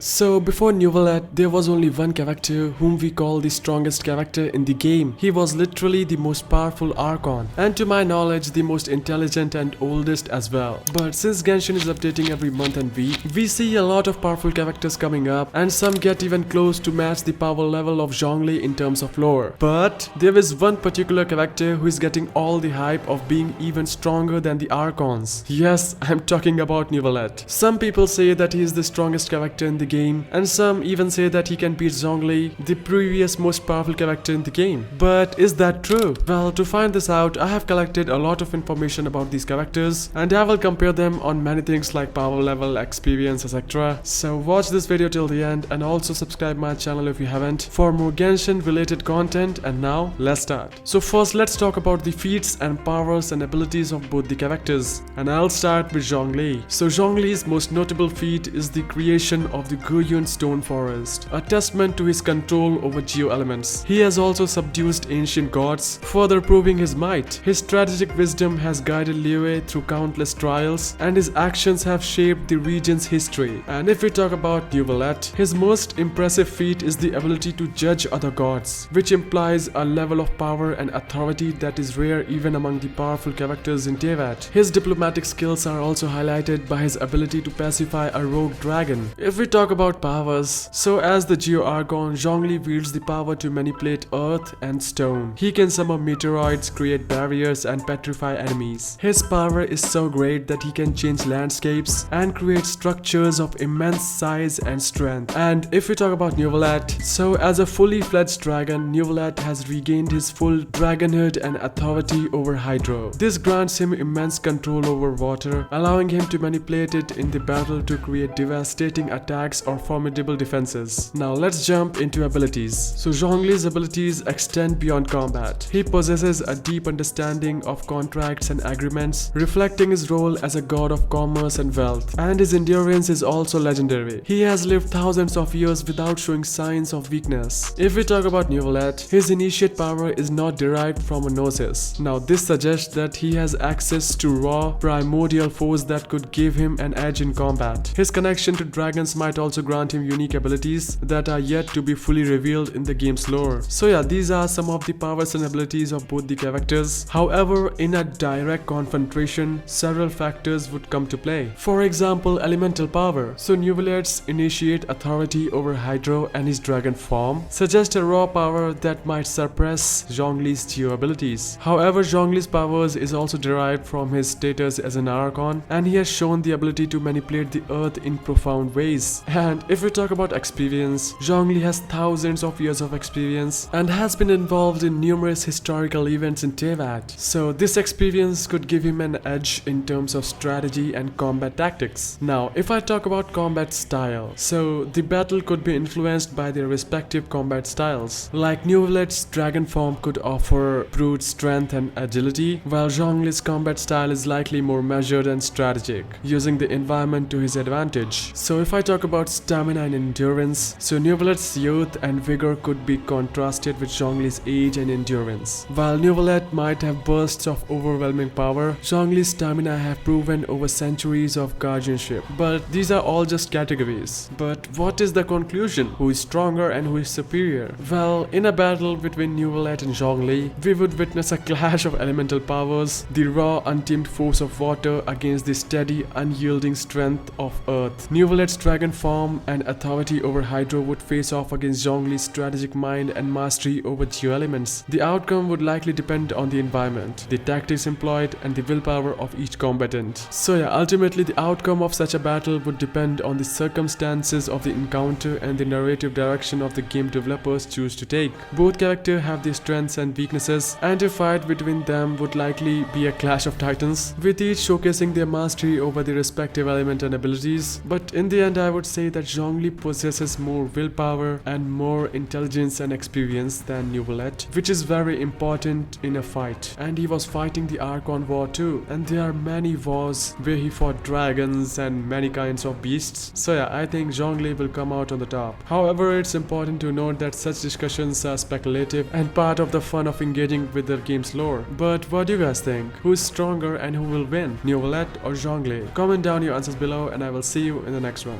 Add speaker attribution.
Speaker 1: So before Neuvillette, there was only one character whom we call the strongest character in the game. He was literally the most powerful Archon, and to my knowledge the most intelligent and oldest as well. But since Genshin is updating every month and week, we see a lot of powerful characters coming up, and some get even close to match the power level of Zhongli in terms of lore. But there is one particular character who is getting all the hype of being even stronger than the Archons. Yes, I'm talking about Neuvillette. Some people say that he is the strongest character in the game, and some even say that he can beat Zhongli, the previous most powerful character in the game. But is that true? Well, to find this out, I have collected a lot of information about these characters, and I will compare them on many things like power level, experience, etc. So watch this video till the end, and also subscribe my channel if you haven't for more Genshin related content. And now let's start. So first, let's talk about the feats and powers and abilities of both the characters, and I'll start with Zhongli. So Zhongli's most notable feat is the creation of the Guyun stone forest, a testament to his control over geo-elements. He has also subdued ancient gods, further proving his might. His strategic wisdom has guided Liyue through countless trials, and his actions have shaped the region's history. And if we talk about Neuvillette, his most impressive feat is the ability to judge other gods, which implies a level of power and authority that is rare even among the powerful characters in Teyvat. His diplomatic skills are also highlighted by his ability to pacify a rogue dragon. If we talk about powers, so as the Geo-Archon, Zhongli wields the power to manipulate earth and stone. He can summon meteoroids, create barriers, and petrify enemies. His power is so great that he can change landscapes and create structures of immense size and strength. And if we talk about Neuvillette, so as a fully fledged dragon, Neuvillette has regained his full dragonhood and authority over Hydro. This grants him immense control over water, allowing him to manipulate it in the battle to create devastating attacks or formidable defenses. Now let's jump into abilities. So Zhongli's abilities extend beyond combat. He possesses a deep understanding of contracts and agreements, reflecting his role as a god of commerce and wealth. And his endurance is also legendary. He has lived thousands of years without showing signs of weakness. If we talk about Neuvillette, his initiate power is not derived from a gnosis. Now this suggests that he has access to raw, primordial force that could give him an edge in combat. His connection to dragons might also grant him unique abilities that are yet to be fully revealed in the game's lore. So yeah, these are some of the powers and abilities of both the characters. However, in a direct confrontation, several factors would come to play. For example, elemental power. So Neuvillette's initiate authority over Hydro and his dragon form suggest a raw power that might suppress Zhongli's geo abilities. However, Zhongli's powers is also derived from his status as an Archon, and he has shown the ability to manipulate the earth in profound ways. And if we talk about experience, Zhongli has thousands of years of experience and has been involved in numerous historical events in Teyvat. So this experience could give him an edge in terms of strategy and combat tactics. Now, if I talk about combat style, so the battle could be influenced by their respective combat styles. Like Neuvillette's dragon form could offer brute strength and agility, while Zhongli's combat style is likely more measured and strategic, using the environment to his advantage. So if I talk about stamina and endurance, so Neuvillette's youth and vigor could be contrasted with Zhongli's age and endurance. While Neuvillette might have bursts of overwhelming power, Zhongli's stamina have proven over centuries of guardianship. But these are all just categories. But what is the conclusion? Who is stronger and who is superior? Well, in a battle between Neuvillette and Zhongli, we would witness a clash of elemental powers, the raw, untamed force of water against the steady, unyielding strength of earth. Neuvillette's dragon form and authority over Hydro would face off against Zhongli's strategic mind and mastery over geo-elements. The outcome would likely depend on the environment, the tactics employed, and the willpower of each combatant. So yeah, ultimately the outcome of such a battle would depend on the circumstances of the encounter and the narrative direction of the game developers choose to take. Both characters have their strengths and weaknesses, and a fight between them would likely be a clash of titans, with each showcasing their mastery over their respective element and abilities. But in the end, I would say that Zhongli possesses more willpower and more intelligence and experience than Neuvillette, which is very important in a fight. And he was fighting the Archon War too, and there are many wars where he fought dragons and many kinds of beasts. So yeah, I think Zhongli will come out on the top. However, it's important to note that such discussions are speculative and part of the fun of engaging with the game's lore. But what do you guys think? Who is stronger and who will win? Neuvillette or Zhongli? Comment down your answers below, and I will see you in the next one.